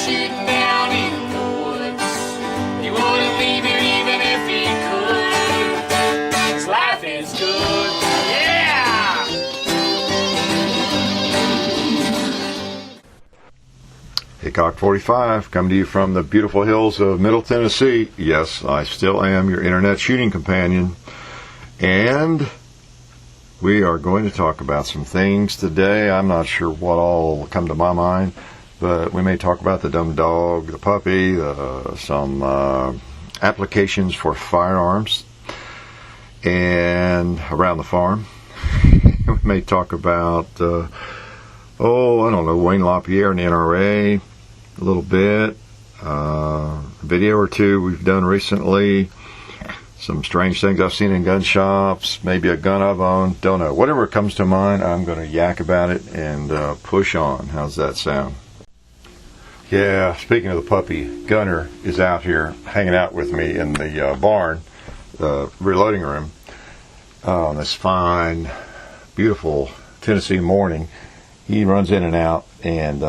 shooting down in the woods. He wouldn't leave it even if he could. His life is good, yeah! Hickok45 coming to you from the beautiful hills of Middle Tennessee. Yes, I still am your internet shooting companion. And we are going to talk about some things today. I'm not sure what all will come to my mind, but we may talk about the dumb dog, the puppy, some applications for firearms and around the farm. We may talk about, I don't know, Wayne LaPierre and the NRA a little bit. A video or two we've done recently. Some strange things I've seen in gun shops, maybe a gun I've owned, don't know. Whatever comes to mind, I'm going to yak about it and push on. How's that sound? Yeah, speaking of the puppy, Gunnar is out here hanging out with me in the barn, the reloading room, on this fine, beautiful Tennessee morning. He runs in and out and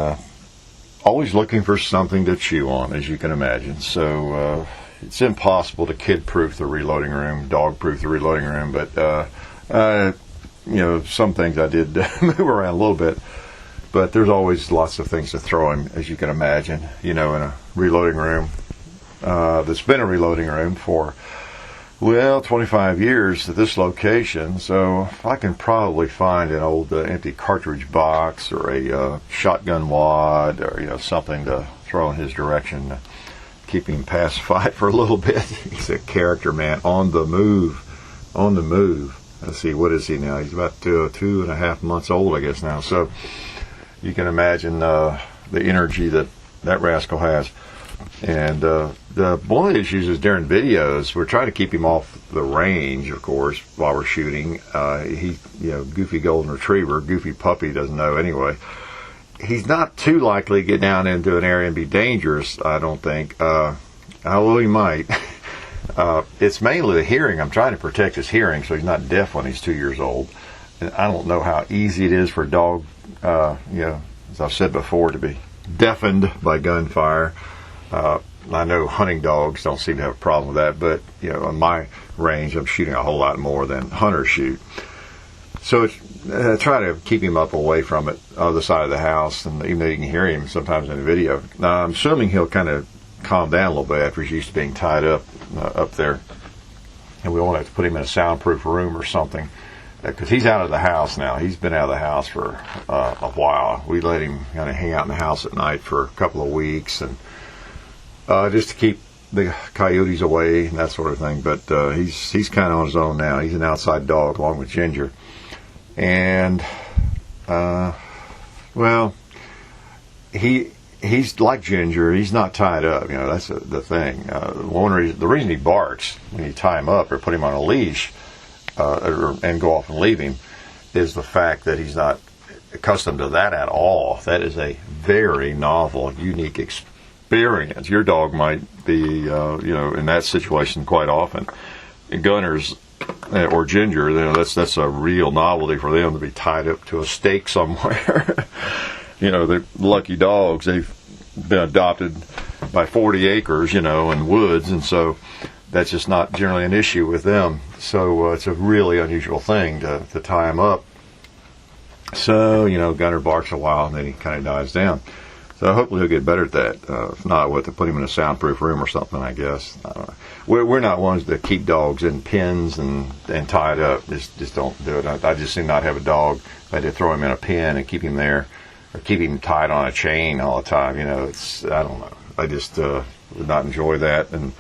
always looking for something to chew on, as you can imagine. So it's impossible to kid-proof the reloading room, dog-proof the reloading room, but some things I did move around a little bit, but there's always lots of things to throw him, as you can imagine, in a reloading room that's been a reloading room for 25 years at this location. So I can probably find an old empty cartridge box or a shotgun wad or something to throw in his direction, keep him pacified for a little bit. He's a character, man, on the move. Let's see, what is he now? He's about 2.5 months old, I guess, now. So you can imagine the energy that rascal has. And one of the issues is during videos, we're trying to keep him off the range, of course, while we're shooting. Goofy golden retriever, goofy puppy, doesn't know anyway. He's not too likely to get down into an area and be dangerous, I don't think. Although he might. It's mainly the hearing. I'm trying to protect his hearing so he's not deaf when he's 2 years old. And I don't know how easy it is for a dog, as I've said before, to be deafened by gunfire. I know hunting dogs don't seem to have a problem with that, but on my range, I'm shooting a whole lot more than hunters shoot. So try to keep him up away from it, on the side of the house, and even though you can hear him sometimes in the video. Now, I'm assuming he'll kind of calm down a little bit after he's used to being tied up there, and we won't have to put him in a soundproof room or something, because he's out of the house now. He's been out of the house for a while. We let him kind of hang out in the house at night for a couple of weeks, and just to keep the coyotes away and that sort of thing. But he's kind of on his own now. He's an outside dog along with Ginger. And, he's like Ginger. He's not tied up. That's the thing. The reason he barks when you tie him up or put him on a leash and go off and leave him is the fact that he's not accustomed to that at all. That is a very novel, unique experience. Your dog might be, in that situation quite often. Gunnar's or Ginger, that's a real novelty for them to be tied up to a stake somewhere. They're lucky dogs. They've been adopted by 40 acres, and woods, and so that's just not generally an issue with them. So it's a really unusual thing to tie them up. So, Gunnar barks a while, and then he kind of dies down. So hopefully he'll get better at that. If not, we'll have to put him in a soundproof room or something, I guess. I don't know. We're not ones that keep dogs in pens and tied up. Just don't do it. I just do not have a dog. I had to throw him in a pen and keep him there, or keep him tied on a chain all the time. I don't know. I just would not enjoy that, and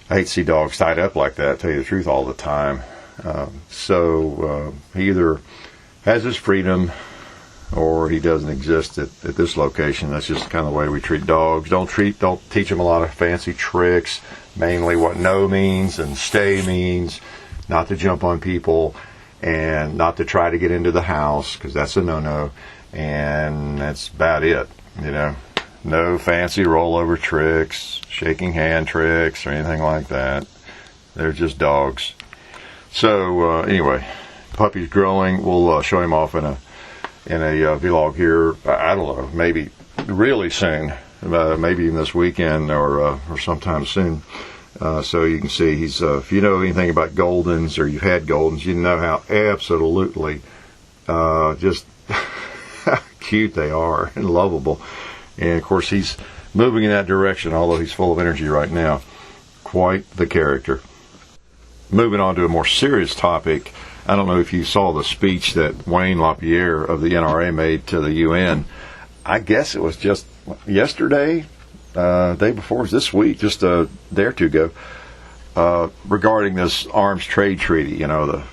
I hate to see dogs tied up like that, to tell you the truth, all the time. So he either has his freedom or he doesn't exist at this location. That's just kind of the way we treat dogs. Don't teach them a lot of fancy tricks, mainly what no means and stay means, not to jump on people, and not to try to get into the house, because that's a no-no, and that's about it. No fancy rollover tricks, shaking hand tricks, or anything like that. They're just dogs. So anyway, puppy's growing. We'll show him off in a vlog here. I don't know, maybe really soon. maybe even this weekend or sometime soon. So you can see he's, if you know anything about Goldens or you've had Goldens, you know how absolutely just cute they are and lovable. And of course he's moving in that direction, although he's full of energy right now. Quite the character. Moving on to a more serious topic, I don't know if you saw the speech that Wayne LaPierre of the NRA made to the UN. I guess it was just yesterday, day before, this week, just a day or two ago, regarding this arms trade treaty. You know,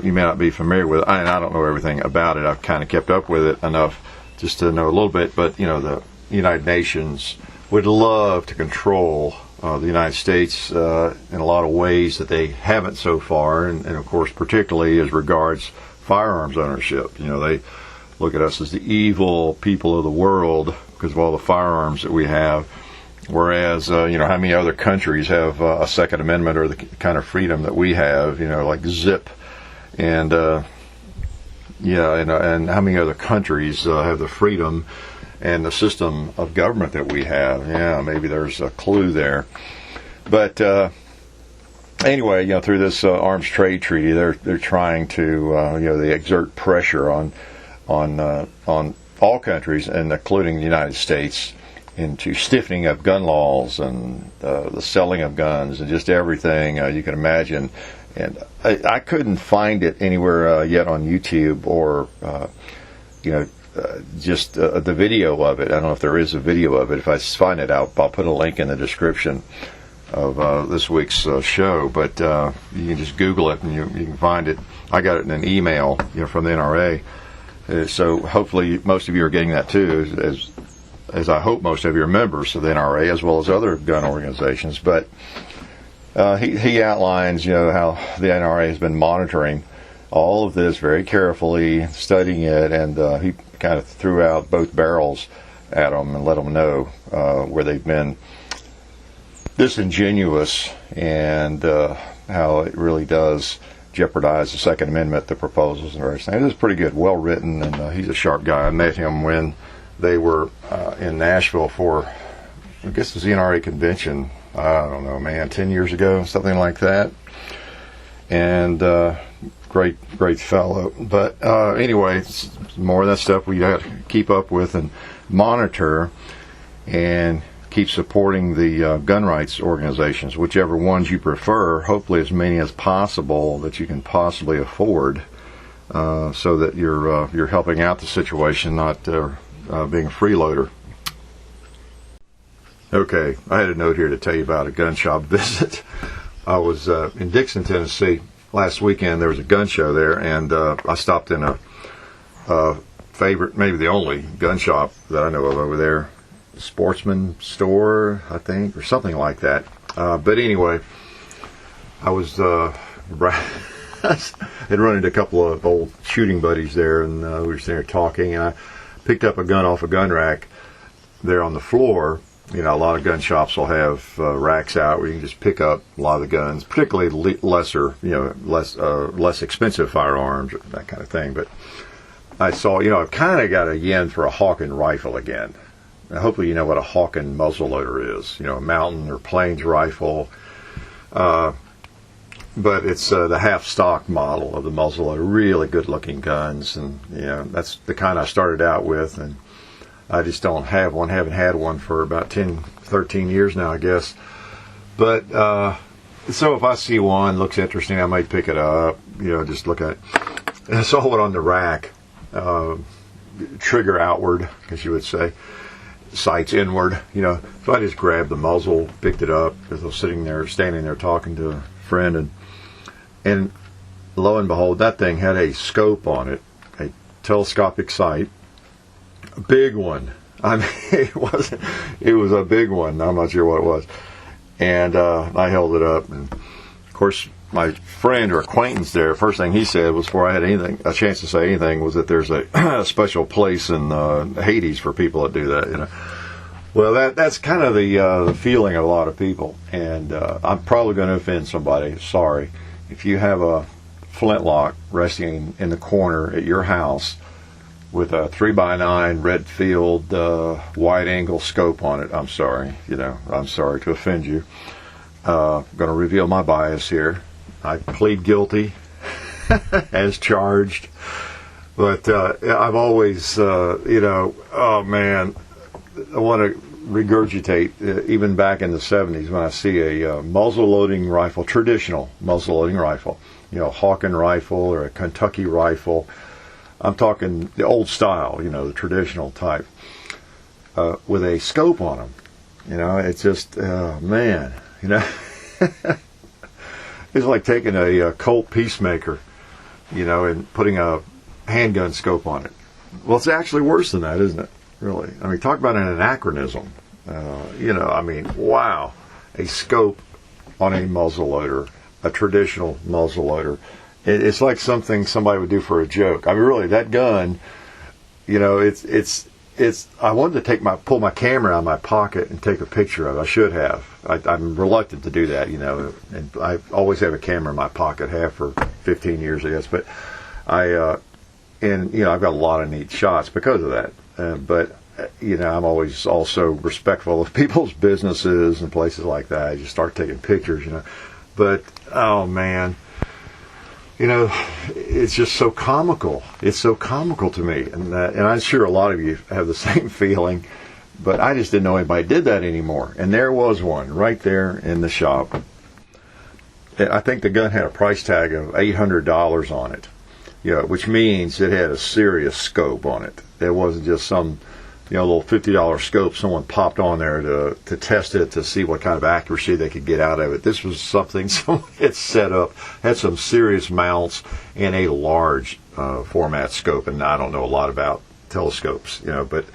you may not be familiar with it, and I don't know everything about it. I've kind of kept up with it enough just to know a little bit, but, you know, the United Nations would love to control the United States in a lot of ways that they haven't so far, and of course particularly as regards firearms ownership. You know, they look at us as the evil people of the world because of all the firearms that we have, whereas you know, how many other countries have a Second Amendment or the kind of freedom that we have, you know, like ZIP, and and how many other countries have the freedom and the system of government that we have. Yeah, maybe there's a clue there. But anyway, you know, through this arms trade treaty, they're trying to you know, they exert pressure on all countries, and including the United States, into stiffening of gun laws and the selling of guns and just everything you can imagine. And I couldn't find it anywhere yet on YouTube or you know, just the video of it. I don't know if there is a video of it. If I find it out, I'll put a link in the description of this week's show. But you can just Google it and you can find it. I got it in an email, you know, from the NRA. So hopefully most of you are getting that too, as I hope most of you are members of the NRA as well as other gun organizations. But he outlines, you know, how the NRA has been monitoring all of this very carefully, studying it, and he kind of threw out both barrels at them and let them know where they've been disingenuous and how it really does jeopardize the Second Amendment, the proposals and various things. It was pretty good, well written, and he's a sharp guy. I met him when they were in Nashville for, I guess it was the NRA convention, I don't know, man, 10 years ago, something like that. And great fellow. But anyway, it's more of that stuff we got to keep up with and monitor, and keep supporting the gun rights organizations, whichever ones you prefer, hopefully as many as possible that you can possibly afford, so that you're helping out the situation, not being a freeloader. Okay, I had a note here to tell you about a gun shop visit. I was in Dixon, Tennessee last weekend. There was a gun show there, and I stopped in a favorite, maybe the only gun shop that I know of over there, Sportsman store, I think, or something like that. But anyway, I was had run into a couple of old shooting buddies there, and we were sitting there talking, and I picked up a gun off a gun rack there on the floor. You know, a lot of gun shops will have racks out where you can just pick up a lot of the guns, particularly lesser, you know, less expensive firearms, that kind of thing. But I saw, you know, I've kind of got a yen for a Hawken rifle again. Now, hopefully you know what a Hawken muzzleloader is, you know, a mountain or plains rifle. But it's the half-stock model of the muzzleloader. Really good-looking guns, and you know, that's the kind I started out with, and I just don't have one. Haven't had one for about 10, 13 years now, I guess. But so if I see one looks interesting, I might pick it up. You know, just look at it. And I saw it on the rack, trigger outward, as you would say, sights inward. You know, so I just grabbed the muzzle, picked it up, because I was standing there talking to a friend, and lo and behold, that thing had a scope on it, a telescopic sight. A big one. I mean, it was a big one. I'm not sure what it was. And I held it up, and of course my friend or acquaintance there, first thing he said was, before I had a chance to say anything, was that there's a special place in Hades for people that do that, you know. Well, that's kind of the feeling of a lot of people, and I'm probably going to offend somebody. Sorry. If you have a flintlock resting in the corner at your house, with a 3x9 Redfield wide-angle scope on it. I'm sorry, I'm sorry to offend you. I'm going to reveal my bias here. I plead guilty as charged. But I've always, oh man, I want to regurgitate, even back in the 70s when I see a muzzle-loading rifle, traditional muzzle-loading rifle, Hawken rifle or a Kentucky rifle. I'm talking the old style, the traditional type, with a scope on them. It's just, man, it's like taking a Colt Peacemaker, and putting a handgun scope on it. Well, it's actually worse than that, isn't it? Really. I mean, talk about an anachronism. Wow. A scope on a muzzleloader, a traditional muzzleloader. It's like something somebody would do for a joke. I mean, really, that gun, it's. I wanted to pull my camera out of my pocket and take a picture of it. I should have. I'm reluctant to do that, and I always have a camera in my pocket, have for 15 years, I guess. But I've got a lot of neat shots because of that. But I'm always also respectful of people's businesses and places like that. I just start taking pictures, But, oh man, it's just so comical. It's so comical to me. And I'm sure a lot of you have the same feeling. But I just didn't know anybody did that anymore. And there was one right there in the shop. I think the gun had a price tag of $800 on it. Which means it had a serious scope on it. It wasn't just some, little $50 scope someone popped on there to test it, to see what kind of accuracy they could get out of it. This was something someone had set up, had some serious mounts, and a large format scope. And I don't know a lot about telescopes, but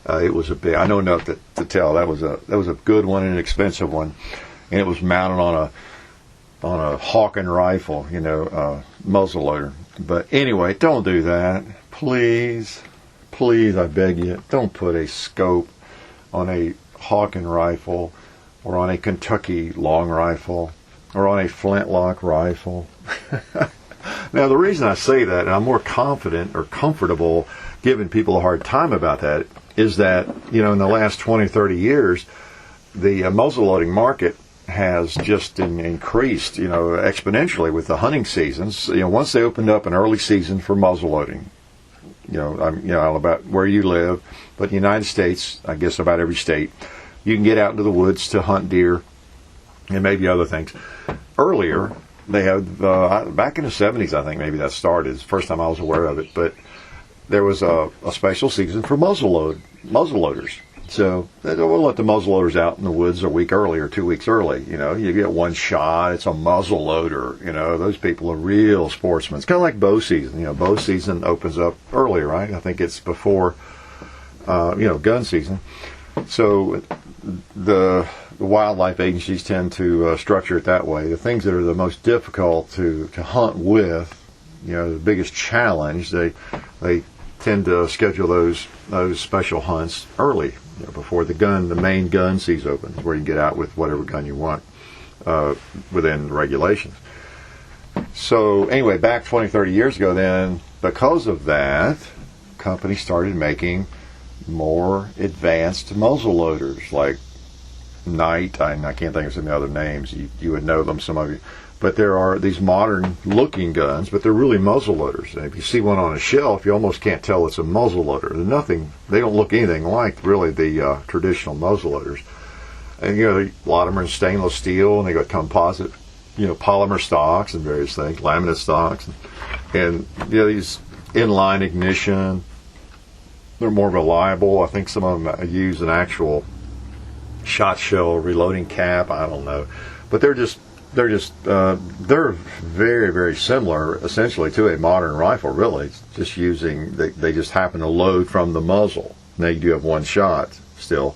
it was a big. I know enough to tell that was a good one and an expensive one, and it was mounted on a Hawken rifle, muzzleloader. But anyway, don't do that. Please, I beg you, don't put a scope on a Hawken rifle or on a Kentucky long rifle or on a flintlock rifle. Now, the reason I say that, and I'm more confident or comfortable giving people a hard time about that, is that, in the last 20, 30 years, the muzzleloading market has just increased, exponentially with the hunting seasons. Once they opened up an early season for muzzleloading, I don't know about where you live, but in the United States, I guess about every state, you can get out into the woods to hunt deer and maybe other things. Earlier, they had, back in the 70s, I think maybe that started. It's the first time I was aware of it, but there was a special season for muzzleloaders. So we'll let the muzzleloaders out in the woods a week early or 2 weeks early. You get one shot. It's a muzzleloader. Those people are real sportsmen. It's kind of like bow season. Bow season opens up early, right? I think it's before, gun season. So the wildlife agencies tend to structure it that way. The things that are the most difficult to hunt with, the biggest challenge, they tend to schedule those special hunts early. Before the main gun season opens, where you get out with whatever gun you want within regulations. So anyway, back 20, 30 years ago then, because of that, companies started making more advanced muzzle loaders like Night. I can't think of some of the other names. You would know them, some of you. But there are these modern looking guns, but they're really muzzle loaders. And if you see one on a shelf, you almost can't tell it's a muzzle loader. They don't look anything like really the traditional muzzle loaders. And a lot of them are in stainless steel, and they got composite, polymer stocks and various things, laminate stocks, and these inline ignition. They're more reliable. I think some of them use an actual shot shell reloading cap. I don't know, but they're very, very similar essentially to a modern rifle, really. It's just they just happen to load from the muzzle. Now you do have one shot still,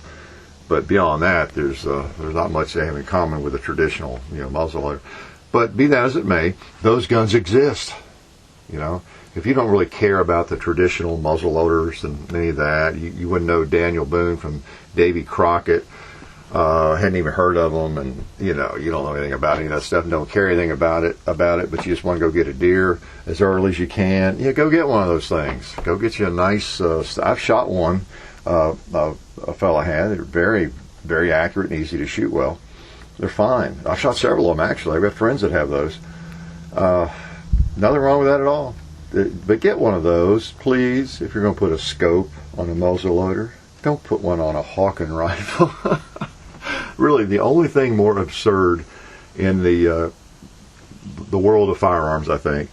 but beyond that, there's not much they have in common with a traditional muzzle loader. But be that as it may, those guns exist. If you don't really care about the traditional muzzle loaders and any of that, you wouldn't know Daniel Boone from Davy Crockett, Hadn't even heard of them, and you don't know anything about any of that stuff, and don't care anything about it, but you just want to go get a deer as early as you can. Yeah, go get one of those things. Go get you a nice. I've shot one. A fella had. They're very, very accurate and easy to shoot well. They're fine. I've shot several of them actually. I've got friends that have those. Nothing wrong with that at all. But get one of those, please. If you're going to put a scope on a muzzle loader, don't put one on a Hawken rifle. Really, the only thing more absurd in the world of firearms, I think,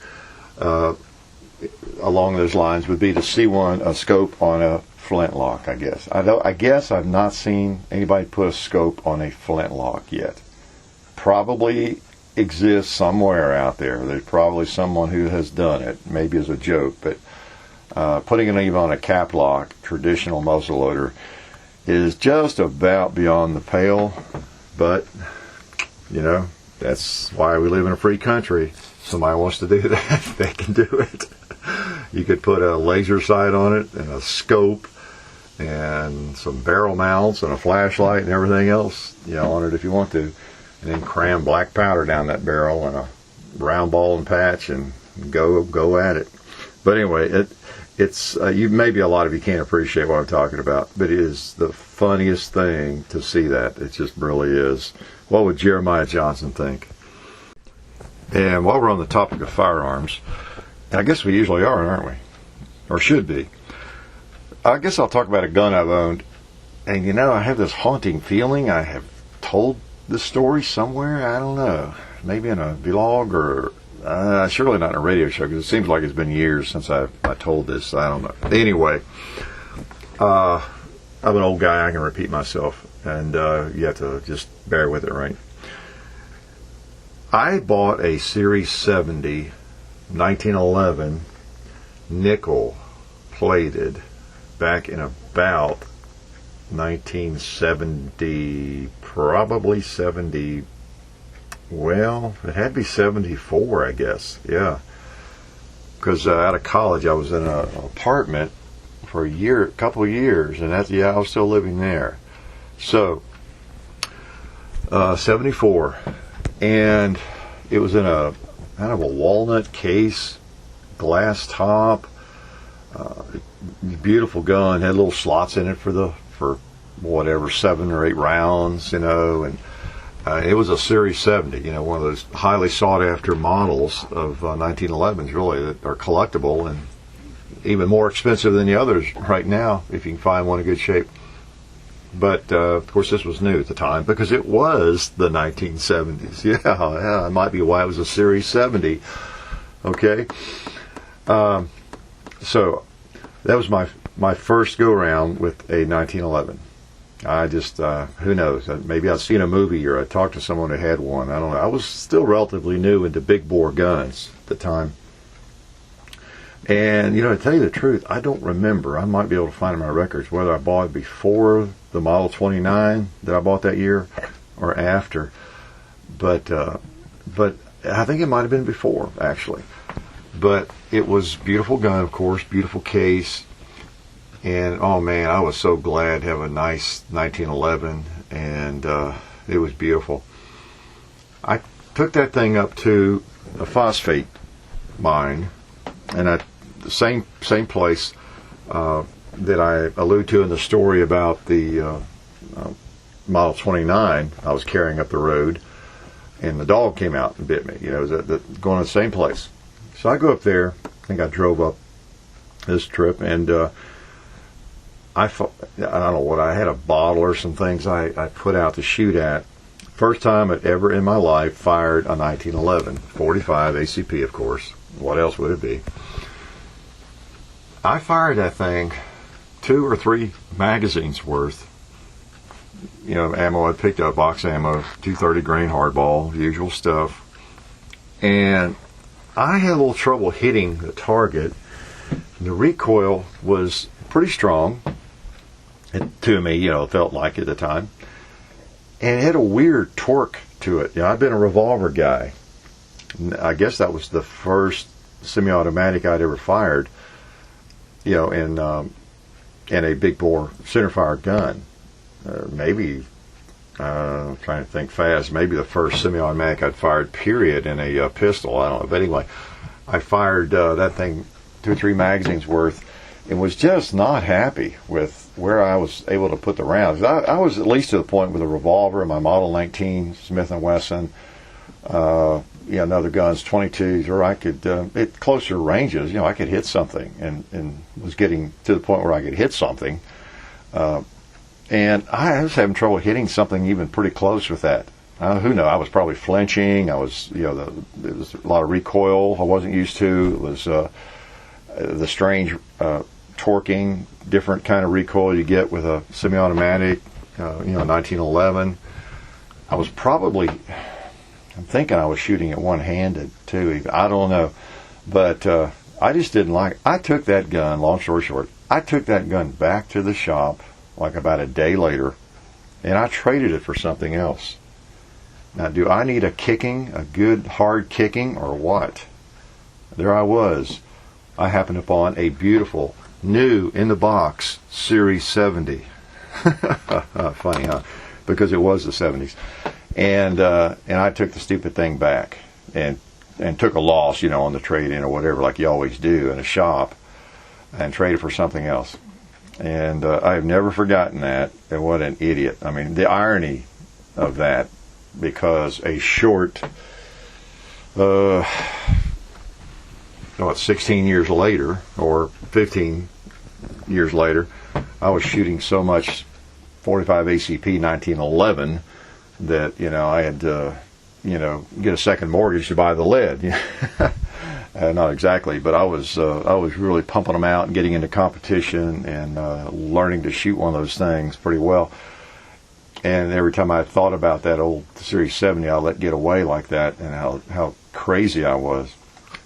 along those lines, would be to see a scope on a flintlock. I guess I've not seen anybody put a scope on a flintlock yet. Probably exists somewhere out there. There's probably someone who has done it, maybe as a joke, but putting it even on a cap lock, traditional muzzleloader, is just about beyond the pale. But that's why we live in a free country. Somebody wants to do that, they can do it. You could put a laser sight on it and a scope and some barrel mounts and a flashlight and everything else on it if you want to, and then cram black powder down that barrel and a round ball and patch and go at it. But anyway, it's maybe a lot of you can't appreciate what I'm talking about, but it is the funniest thing to see that. It just really is. What would Jeremiah Johnson think? And while we're on the topic of firearms, I guess we usually are, aren't we? Or should be. I guess I'll talk about a gun I've owned. And I have this haunting feeling. I have told this story somewhere. I don't know. Maybe in a vlog or surely not in a radio show, because it seems like it's been years since I told this. I don't know. Anyway, I'm an old guy. I can repeat myself. And you have to just bear with it, right? I bought a Series 70 1911 nickel plated back in about 1970, probably 70. Well, it had to be 74, I guess. Yeah, because out of college I was in an apartment for a couple of years, and I was still living there. So 74, and it was in a kind of a walnut case, glass top, beautiful gun. Had little slots in it for whatever 7 or 8 rounds, and it was a Series 70, one of those highly sought after models of 1911s, really, that are collectible and even more expensive than the others right now if you can find one in good shape. But of course, this was new at the time because it was the 1970s. Yeah, that might be why it was a Series 70. Okay, so that was my first go around with a 1911. I just who knows? Maybe I'd seen a movie or I talked to someone who had one. I don't know. I was still relatively new into big bore guns at the time. And, to tell you the truth, I don't remember. I might be able to find in my records whether I bought it before the Model 29 that I bought that year or after. But I think it might have been before, actually. But it was a beautiful gun, of course, beautiful case. And, oh, man, I was so glad to have a nice 1911. And it was beautiful. I took that thing up to a phosphate mine. And the same place that I allude to in the story about the Model 29, I was carrying up the road, and the dog came out and bit me. It was going to the same place. So I go up there. I think I drove up this trip, and I don't know what, I had a bottle or some things I put out to shoot at. First time I'd ever in my life fired a 1911, 45 ACP, of course. What else would it be? I fired that thing 2 or 3 magazines worth. Ammo. I picked up box ammo, 230 grain hardball, usual stuff. And I had a little trouble hitting the target. The recoil was pretty strong to me, it felt like at the time. And it had a weird torque to it. I've been a revolver guy. I guess that was the first semi-automatic I'd ever fired, in a big bore centerfire gun. Maybe trying to think fast. Maybe the first semi-automatic I'd fired, period, in a pistol. I don't know. But anyway, I fired that thing 2 or 3 magazines worth and was just not happy with where I was able to put the rounds. I was at least to the point with a revolver, my Model 19 Smith & Wesson, and other guns, 22s, or I could, at closer ranges, I could hit something, and was getting to the point where I could hit something. And I was having trouble hitting something even pretty close with that. Who knows? I was probably flinching. I was, there was a lot of recoil I wasn't used to. It was the strange torquing, different kind of recoil you get with a semi-automatic, 1911. I was probably, I'm thinking I was shooting it one-handed too. I don't know, but I just didn't like it. I took that gun. Long story short, I took that gun back to the shop like about a day later, and I traded it for something else. Now, do I need a good hard kicking, or what? There I was. I happened upon a beautiful, new, in the box, Series 70. Funny, huh? Because it was the 70s. And I took the stupid thing back and took a loss, on the trade-in or whatever, like you always do in a shop, and traded for something else. And I've never forgotten that. And what an idiot. I mean, the irony of that, because a short, 16 years later, or 15 years later, I was shooting so much 45 ACP 1911 that, I had to, get a second mortgage to buy the lead. Not exactly, but I was really pumping them out and getting into competition and learning to shoot one of those things pretty well. And every time I thought about that old Series 70 I let get away like that, and how crazy I was.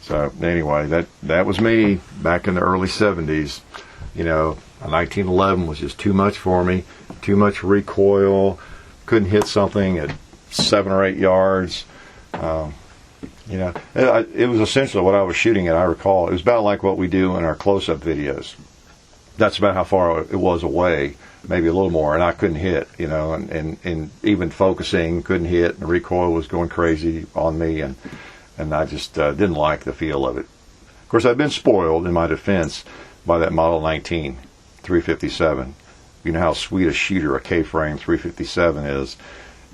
So anyway, that was me back in the early 70s. A 1911 was just too much for me, too much recoil, couldn't hit something at 7 or 8 yards. It was essentially what I was shooting at. I recall it was about like what we do in our close-up videos. That's about how far it was away, maybe a little more, and I couldn't hit, and even focusing, couldn't hit, and the recoil was going crazy on me, and I just didn't like the feel of it. Of course, I've been spoiled, in my defense, by that Model 19 357. You know how sweet a shooter a K-frame 357 is.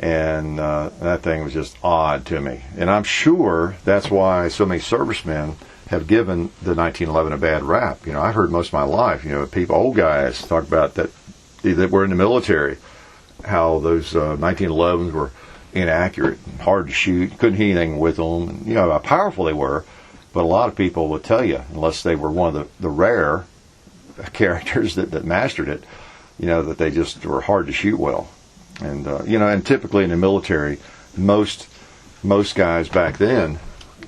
And that thing was just odd to me. And I'm sure that's why so many servicemen have given the 1911 a bad rap. I've heard most of my life, people, old guys, talk about that were in the military, how those 1911s were inaccurate, and hard to shoot, couldn't hit anything with them, and, how powerful they were. But a lot of people would tell you, unless they were one of the rare characters that mastered it, that they just were hard to shoot well. And and typically in the military, most guys back then,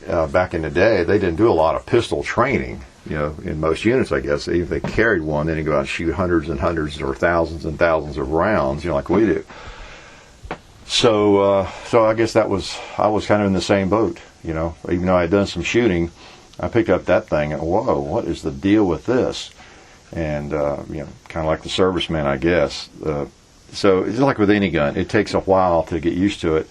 back in the day, they didn't do a lot of pistol training. In most units, I guess, if they carried one, then you go out and shoot hundreds and hundreds or thousands and thousands of rounds, like we do. So I guess I was kind of in the same boat. Even though I had done some shooting, I picked up that thing and whoa, what is the deal with this? And kind of like the serviceman, I guess. So it's like with any gun, it takes a while to get used to it,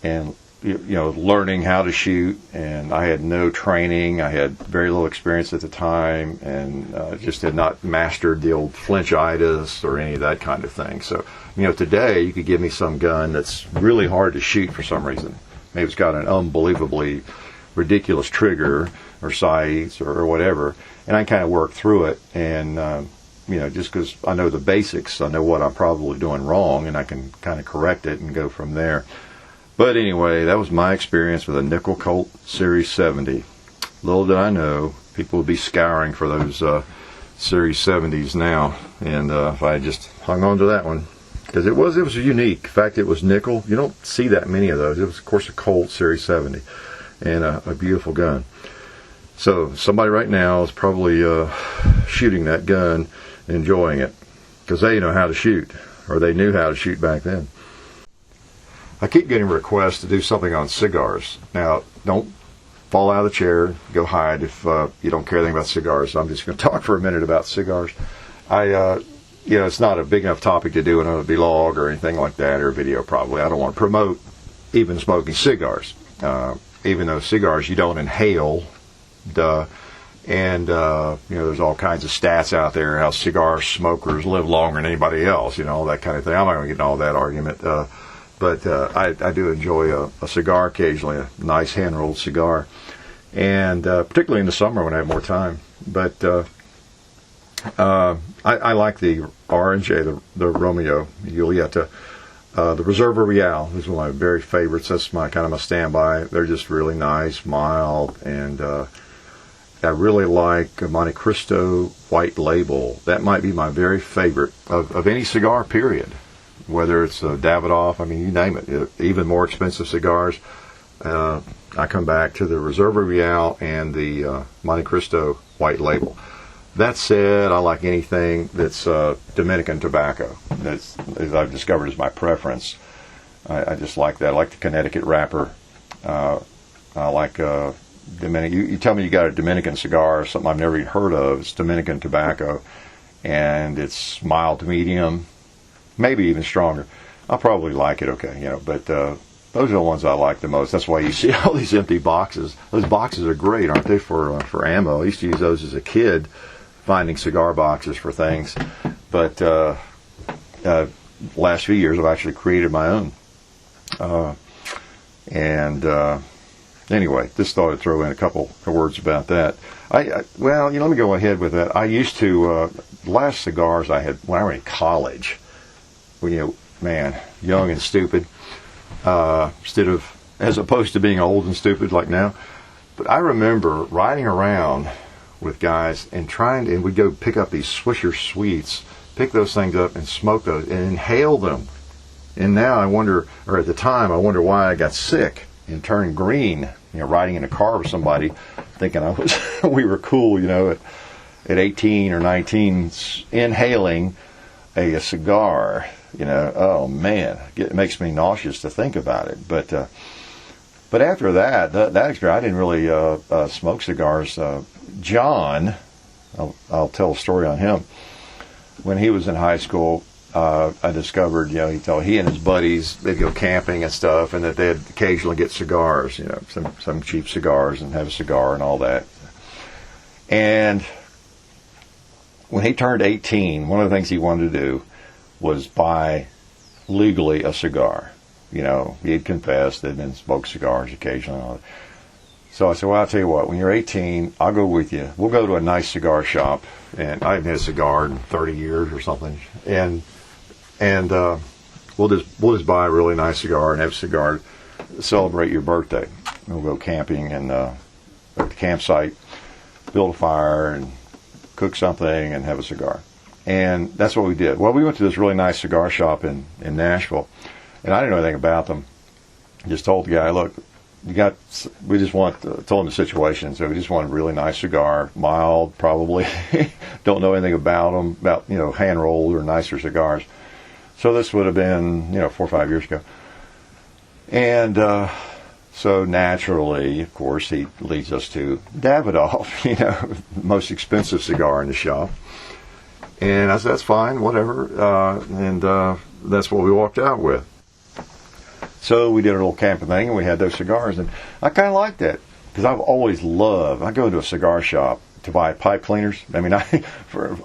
and learning how to shoot. And I had no training, I had very little experience at the time, and just had not mastered the old flinchitis or any of that kind of thing. So today you could give me some gun that's really hard to shoot for some reason. Maybe it's got an unbelievably ridiculous trigger or sights or whatever, and I kind of work through it, and just because I know the basics, I know what I'm probably doing wrong, and I can kind of correct it and go from there. But anyway, that was my experience with a nickel Colt Series 70. Little did I know, people would be scouring for those Series 70s now, and if I had just hung on to that one, because it was unique. In fact, it was nickel. You don't see that many of those. It was, of course, a Colt Series 70, and a beautiful gun. So somebody right now is probably shooting that gun, enjoying it, because they know how to shoot, or they knew how to shoot back then. I keep getting requests to do something on cigars. Now, don't fall out of the chair, go hide if you don't care anything about cigars. So I'm just going to talk for a minute about cigars. I it's not a big enough topic to do another vlog or anything like that, or a video probably. I don't want to promote even smoking cigars. Even though cigars you don't inhale, and there's all kinds of stats out there how cigar smokers live longer than anybody else, all that kind of thing. I'm not going to get into all that argument, but I do enjoy a cigar occasionally, a nice hand-rolled cigar, and particularly in the summer when I have more time. But I like the orange, the Romeo Julieta. The Reserva Real is one of my very favorites. That's my standby. They're just really nice, mild, and I really like Monte Cristo White Label. That might be my very favorite of any cigar, period. Whether it's Davidoff, you name it. Even more expensive cigars, I come back to the Reserva Real and the Monte Cristo White Label. That said, I like anything that's Dominican tobacco. That's, as I've discovered, is my preference. I just like that. I like the Connecticut wrapper. I like Dominican. You tell me you got a Dominican cigar, or something I've never even heard of. It's Dominican tobacco, and it's mild to medium, maybe even stronger. I'll probably like it, okay, but those are the ones I like the most. That's why you see all these empty boxes. Those boxes are great, aren't they, for ammo? I used to use those as a kid, finding cigar boxes for things. But last few years I've actually created my own. Anyway, just thought I'd throw in a couple of words about that. Let me go ahead with that. I used to, last cigars I had when I was in college, young and stupid, as opposed to being old and stupid like now. But I remember riding around with guys and we'd go pick up these Swisher Sweets, pick those things up and smoke those and inhale them. And now I wonder, or at the time, I wonder why I got sick and turned green, riding in a car with somebody, thinking we were cool, at 18 or 19, inhaling a cigar, oh man, it makes me nauseous to think about it. But after that experience, I didn't really smoke cigars. John, I'll tell a story on him. When he was in high school, I discovered, he and his buddies, they'd go camping and stuff, and that they'd occasionally get cigars, some cheap cigars, and have a cigar and all that. And when he turned 18, one of the things he wanted to do was buy legally a cigar. He had confessed that he'd been smoked cigars occasionally and all that. So I said, well, I'll tell you what, when you're 18, I'll go with you. We'll go to a nice cigar shop, and I haven't had a cigar in 30 years or something, and we'll just buy a really nice cigar and have a cigar to celebrate your birthday. We'll go camping and at the campsite, build a fire and cook something and have a cigar. And that's what we did. Well, we went to this really nice cigar shop in Nashville, and I didn't know anything about them. Just told the guy, look, we just told him the situation. So we just want a really nice cigar, mild, probably. Don't know anything about them, hand rolled or nicer cigars. So this would have been, 4 or 5 years ago. And so naturally, of course, he leads us to Davidoff, most expensive cigar in the shop. And I said, that's fine, whatever. And that's what we walked out with. So we did a little camping thing, and we had those cigars, and I kind of like that, because I've always loved, I go into a cigar shop to buy pipe cleaners.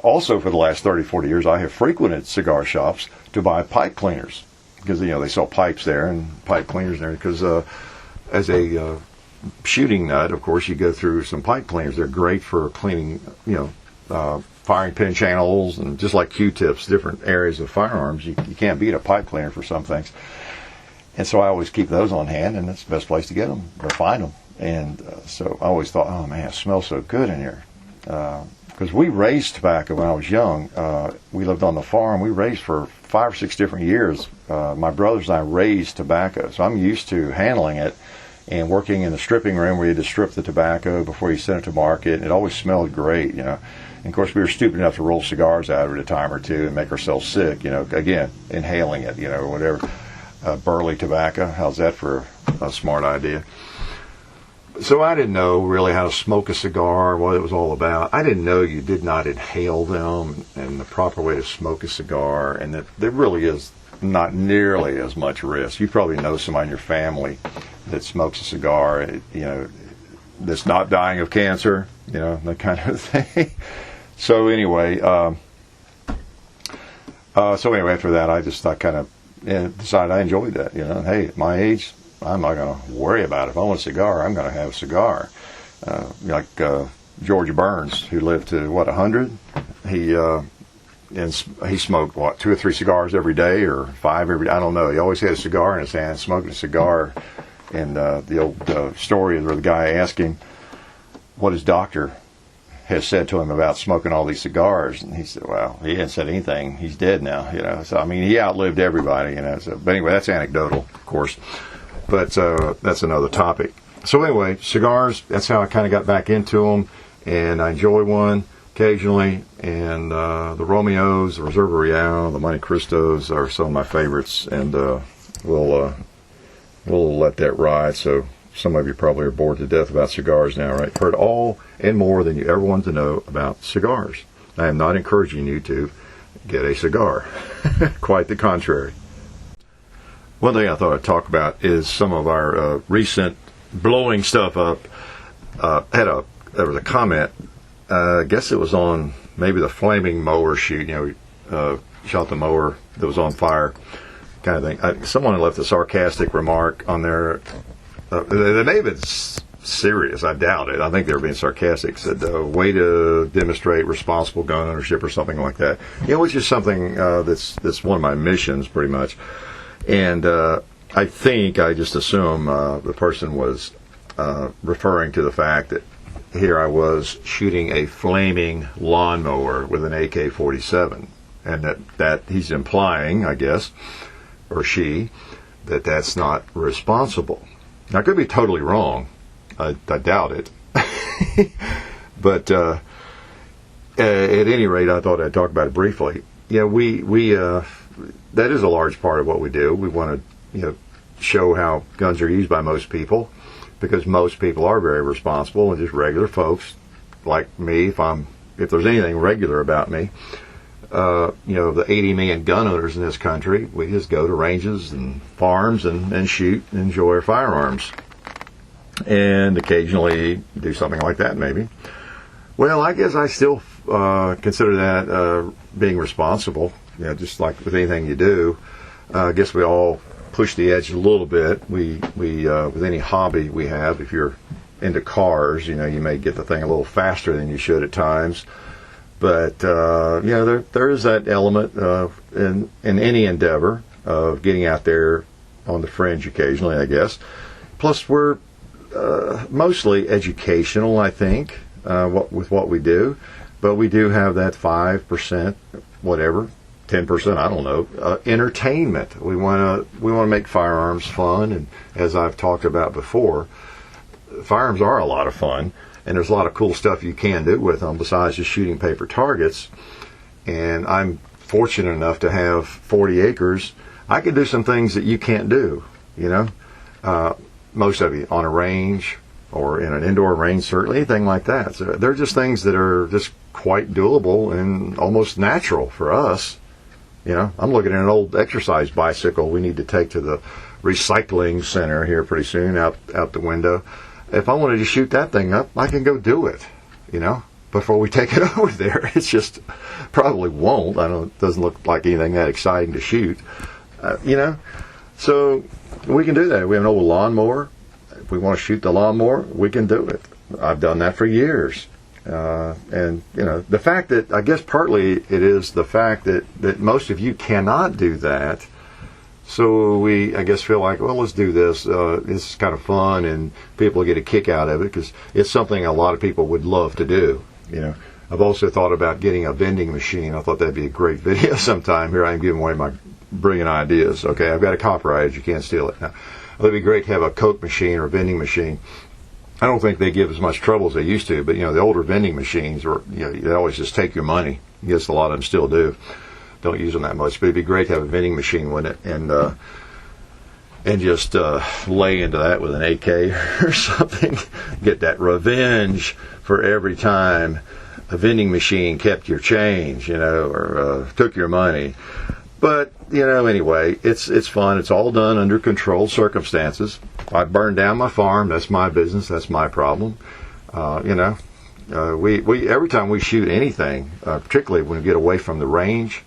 Also for the last 30, 40 years, I have frequented cigar shops to buy pipe cleaners, because, they sell pipes there, and pipe cleaners there, because as a shooting nut, of course, you go through some pipe cleaners. They're great for cleaning, firing pin channels, and just like Q-tips, different areas of firearms. You can't beat a pipe cleaner for some things. And so I always keep those on hand, and that's the best place to get them or find them. And so I always thought, oh man, it smells so good in here. Because we raised tobacco when I was young. We lived on the farm. We raised for 5 or 6 different years. My brothers and I raised tobacco, so I'm used to handling it and working in the stripping room where you had to strip the tobacco before you sent it to market. And it always smelled great, And of course, we were stupid enough to roll cigars out of it a time or two and make ourselves sick, again, inhaling it, or whatever. Burley tobacco, how's that for a smart idea? So I didn't know really how to smoke a cigar, what it was all about. I didn't know you did not inhale them and the proper way to smoke a cigar, and that there really is not nearly as much risk. You probably know somebody in your family that smokes a cigar, that's not dying of cancer, that kind of thing. So anyway, after that, I kind of decided I enjoyed that. Hey, at my age, I'm not going to worry about it. If I want a cigar, I'm going to have a cigar. Like George Burns, who lived to 100. He smoked 2 or 3 cigars every day, or 5 every day. I don't know. He always had a cigar in his hand, smoking a cigar. And the old story where the guy asked him what his doctor has said to him about smoking all these cigars, and he said, "Well, he didn't say anything. He's dead now." So I mean, he outlived everybody. So, but anyway, that's anecdotal, of course. But that's another topic. So anyway, cigars. That's how I kind of got back into them, and I enjoy one occasionally. And the Romeos, the Reserva Real, the Monte Cristos are some of my favorites, and we'll let that ride. So some of you probably are bored to death about cigars now, right? Heard all and more than you ever wanted to know about cigars. I am not encouraging you to get a cigar. Quite the contrary. One thing I thought I'd talk about is some of our recent blowing stuff up. There was a comment, I guess it was on maybe the flaming mower shoot, shot the mower that was on fire, kind of thing. Someone left a sarcastic remark on there. They may have been serious. I doubt it. I think they were being sarcastic. Said, way to demonstrate responsible gun ownership or something like that. Which is something that's one of my missions, pretty much. And I just assume the person was referring to the fact that here I was shooting a flaming lawnmower with an AK-47. And that he's implying, I guess, or she, that's not responsible. Now, I could be totally wrong. I doubt it. But at any rate, I thought I'd talk about it briefly. We that is a large part of what we do. We want to show how guns are used by most people, because most people are very responsible and just regular folks like me. If there's anything regular about me, the 80 million gun owners in this country, we just go to ranges and farms and shoot and enjoy our firearms. And occasionally do something like that, maybe. Well, I guess I still consider that being responsible. Just like with anything you do. I guess we all push the edge a little bit. We with any hobby we have, if you're into cars, you may get the thing a little faster than you should at times. But there is that element in any endeavor of getting out there on the fringe occasionally, I guess. Plus, we're mostly educational, I think, with what we do. But we do have that 5%, whatever, 10%, I don't know, entertainment. We want to make firearms fun, and as I've talked about before, firearms are a lot of fun. And there's a lot of cool stuff you can do with them besides just shooting paper targets. And I'm fortunate enough to have 40 acres. I can do some things that you can't do, most of you on a range or in an indoor range, certainly, anything like that. So they're just things that are just quite doable and almost natural for us. I'm looking at an old exercise bicycle we need to take to the recycling center here pretty soon, out the window. If I wanted to shoot that thing up, I can go do it, before we take it over there. It's just probably won't. It doesn't look like anything that exciting to shoot, So we can do that. We have an old lawnmower. If we want to shoot the lawnmower, we can do it. I've done that for years. And the fact that, I guess partly it is the fact that most of you cannot do that. So we, I guess, feel like, well, let's do this. It's kind of fun, and people get a kick out of it because it's something a lot of people would love to do. I've also thought about getting a vending machine. I thought that'd be a great video sometime. Here I am giving away my brilliant ideas. Okay, I've got it copyrighted. You can't steal it. Now, it'd be great to have a Coke machine or a vending machine. I don't think they give as much trouble as they used to, but the older vending machines they always just take your money. I guess a lot of them still do. Don't use them that much, but it'd be great to have a vending machine with it. And and just lay into that with an AK or something. Get that revenge for every time a vending machine kept your change, or took your money. But, anyway, it's fun. It's all done under controlled circumstances. I burned down my farm. That's my business. That's my problem. We every time we shoot anything, particularly when we get away from the range,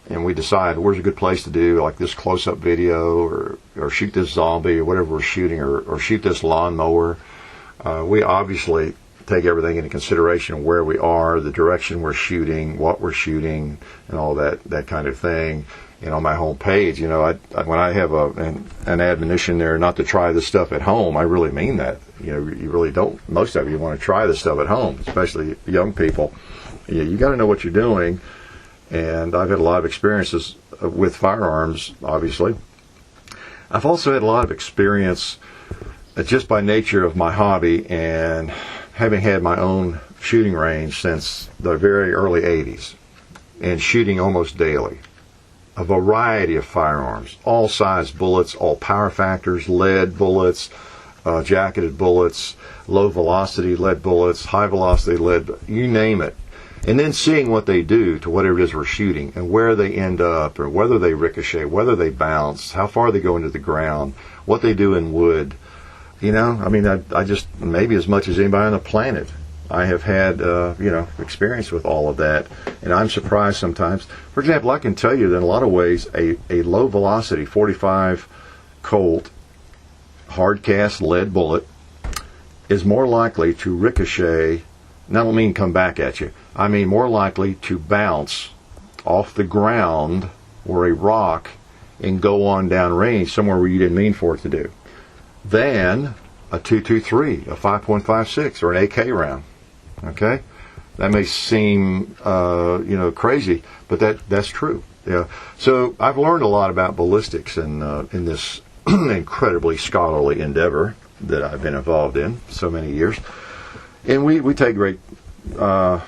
and we decide where's a good place to do like this close-up video or shoot this zombie or whatever we're shooting or shoot this lawnmower, we obviously take everything into consideration, where we are, the direction we're shooting, what we're shooting, and all that kind of thing. And on my home page, when I have an admonition there not to try this stuff at home, I really mean that. You really don't. Most of you want to try this stuff at home, especially young people. You got to know what you're doing. And I've had a lot of experiences with firearms, obviously. I've also had a lot of experience just by nature of my hobby and having had my own shooting range since the very early 80s and shooting almost daily. A variety of firearms, all size bullets, all power factors, lead bullets, jacketed bullets, low velocity lead bullets, high velocity lead, you name it. And then seeing what they do to whatever it is we're shooting and where they end up or whether they ricochet, whether they bounce, how far they go into the ground, what they do in wood. I just, maybe as much as anybody on the planet, I have had, experience with all of that. And I'm surprised sometimes. For example, I can tell you that in a lot of ways, a low velocity 45 Colt hard cast lead bullet is more likely to ricochet. And I don't mean come back at you. I mean more likely to bounce off the ground or a rock and go on downrange somewhere where you didn't mean for it to do than a 223, a 5.56, or an AK round. Okay? That may seem, crazy, but that's true. Yeah. So I've learned a lot about ballistics in this incredibly scholarly endeavor that I've been involved in so many years. And we take great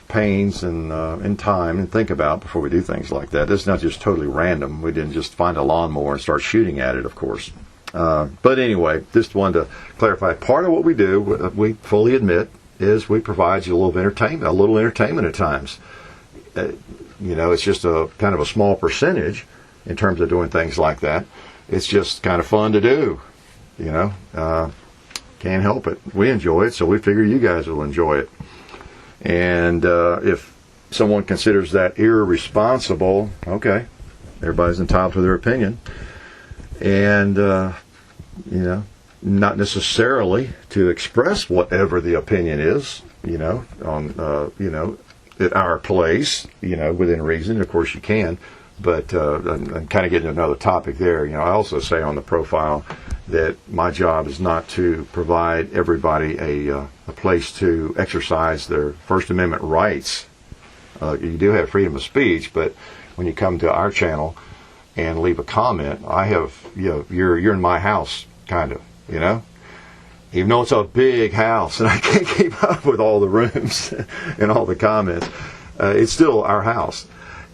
pains and time and think about before we do things like that. It's not just totally random. We didn't just find a lawnmower and start shooting at it, of course. But anyway, just wanted to clarify. Part of what we do, we fully admit, is we provide you a little entertainment at times. It's just a kind of a small percentage in terms of doing things like that. It's just kind of fun to do. Can't help it. We enjoy it, so we figure you guys will enjoy it. And if someone considers that irresponsible, okay, everybody's entitled to their opinion. And, not necessarily to express whatever the opinion is, at our place, within reason. Of course you can. But I'm kind of getting to another topic there. I also say on the profile that my job is not to provide everybody a place to exercise their First Amendment rights. You do have freedom of speech, but when you come to our channel and leave a comment, I have, you're in my house, kind of, Even though it's a big house and I can't keep up with all the rooms and all the comments, it's still our house.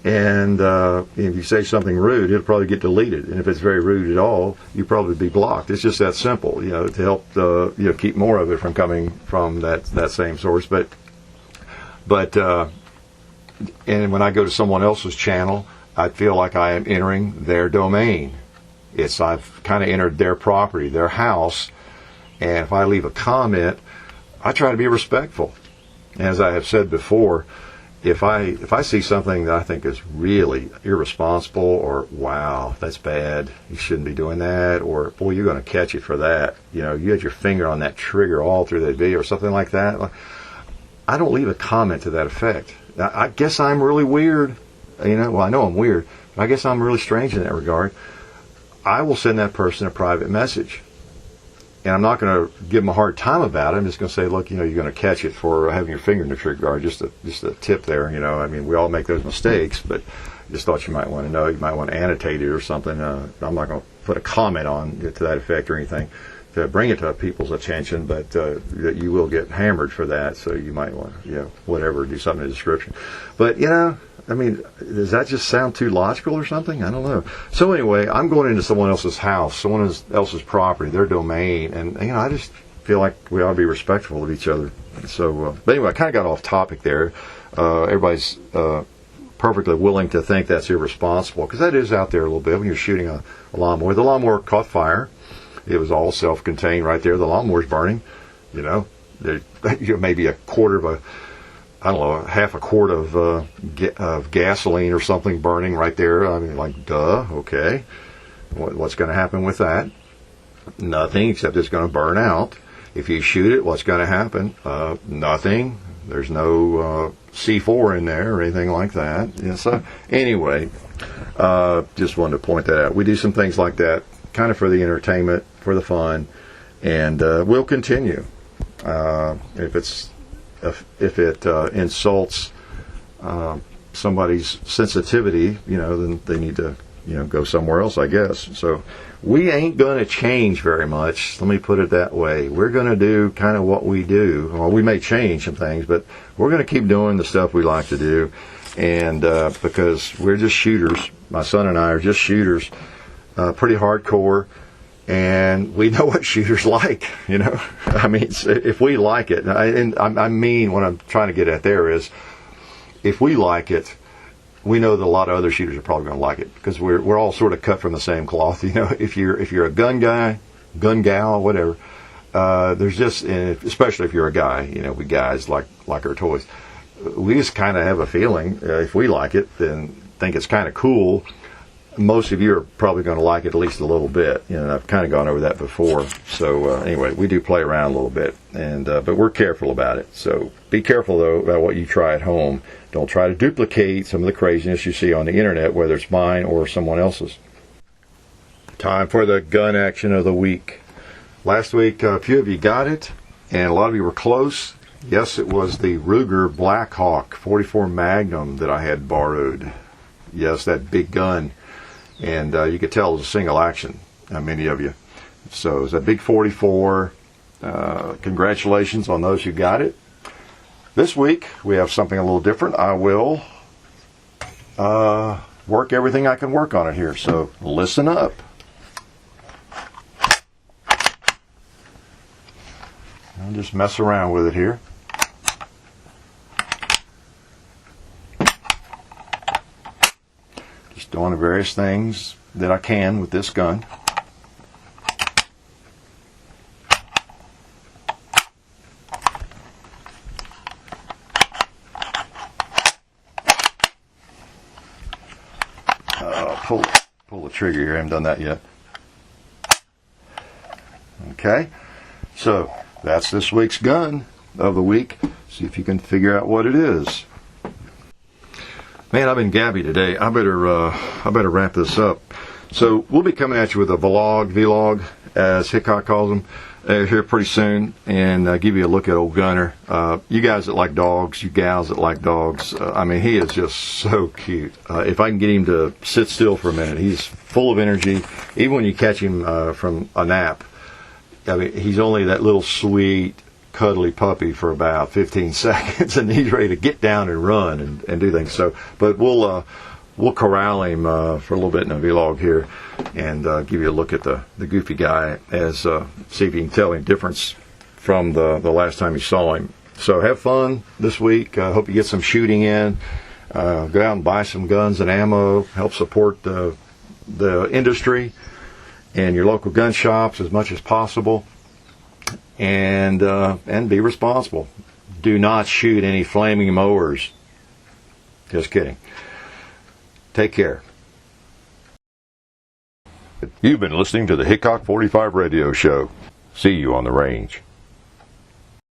And if you say something rude, it'll probably get deleted. And if it's very rude at all, you'll probably be blocked. It's just that simple, to help keep more of it from coming from that same source. But and when I go to someone else's channel, I feel like I am entering their domain. I've kind of entered their property, their house. And if I leave a comment, I try to be respectful. As I have said before, if I see something that I think is really irresponsible, or wow, that's bad, you shouldn't be doing that, or boy, you're going to catch it for that, you had your finger on that trigger all through that video or something like that, I don't leave a comment to that effect. Now, I guess I'm really weird, well, I know I'm weird, but I guess I'm really strange in that regard. I will send that person a private message. And I'm not going to give them a hard time about it. I'm just going to say, look, you're going to catch it for having your finger in the trigger guard. Just a tip there, we all make those mistakes, but just thought you might want to know. You might want to annotate it or something. I'm not going to put a comment on it to that effect or anything. to bring it to people's attention, but that you will get hammered for that. So you might want to, whatever, do something in the description. But I mean, does that just sound too logical or something? I don't know. So anyway, I'm going into someone else's house, someone else's property, their domain, and I just feel like we ought to be respectful of each other. So, but anyway, I kind of got off topic there. Everybody's perfectly willing to think that's irresponsible, because that is out there a little bit when you're shooting a lawnmower. The lawnmower caught fire. It was all self-contained right there. The lawnmower's burning. Maybe a quarter of half a quart of gasoline or something burning right there. I mean, like, duh, okay. What's going to happen with that? Nothing, except it's going to burn out. If you shoot it, what's going to happen? Nothing. There's no C4 in there or anything like that. So anyway, just wanted to point that out. We do some things like that, kind of for the entertainment, for the fun, and we'll continue. If it insults somebody's sensitivity, then they need to, go somewhere else, I guess. So we ain't going to change very much. Let me put it that way. We're going to do kind of what we do. Well, we may change some things, but we're going to keep doing the stuff we like to do. And because we're just shooters. My son and I are just shooters, pretty hardcore. And we know what shooters like, I mean, if we like it, and I mean, what I'm trying to get at there is, if we like it, we know that a lot of other shooters are probably going to like it, because we're all sort of cut from the same cloth. If you're a gun guy, gun gal, whatever, there's just, especially if you're a guy, we guys like our toys. We just kind of have a feeling, if we like it, then think it's kind of cool. Most of you are probably going to like it at least a little bit. I've kind of gone over that before. So anyway, we do play around a little bit, and but we're careful about it. So be careful, though, about what you try at home. Don't try to duplicate some of the craziness you see on the internet, whether it's mine or someone else's. Time for the gun action of the week. Last week, a few of you got it, and a lot of you were close. Yes, it was the Ruger Blackhawk 44 Magnum that I had borrowed. Yes, that big gun. And you could tell it was a single action, many of you. So it was a big 44. Congratulations on those who got it. This week, we have something a little different. I will work everything I can work on it here. So listen up. I'll just mess around with it here. Doing the various things that I can with this gun. Pull the trigger here. I haven't done that yet. Okay, so that's this week's gun of the week. See if you can figure out what it is. Man, I've been gabby today. I better wrap this up. So we'll be coming at you with a vlog, as Hickok calls them, here pretty soon, and give you a look at old Gunnar. You guys that like dogs, you gals that like dogs, I mean, he is just so cute. If I can get him to sit still for a minute, he's full of energy. Even when you catch him from a nap, I mean, he's only that little sweet, cuddly puppy for about 15 seconds, and he's ready to get down and run and do things. So, but we'll corral him for a little bit in a vlog here, and give you a look at the goofy guy, as see if you can tell any difference from the last time you saw him. So have fun this week. Hope you get some shooting in. Go out and buy some guns and ammo. Help support the industry and your local gun shops as much as possible. And be responsible. Do not shoot any flaming mowers. Just kidding. Take care. You've been listening to the Hickok45 Radio Show. See you on the range.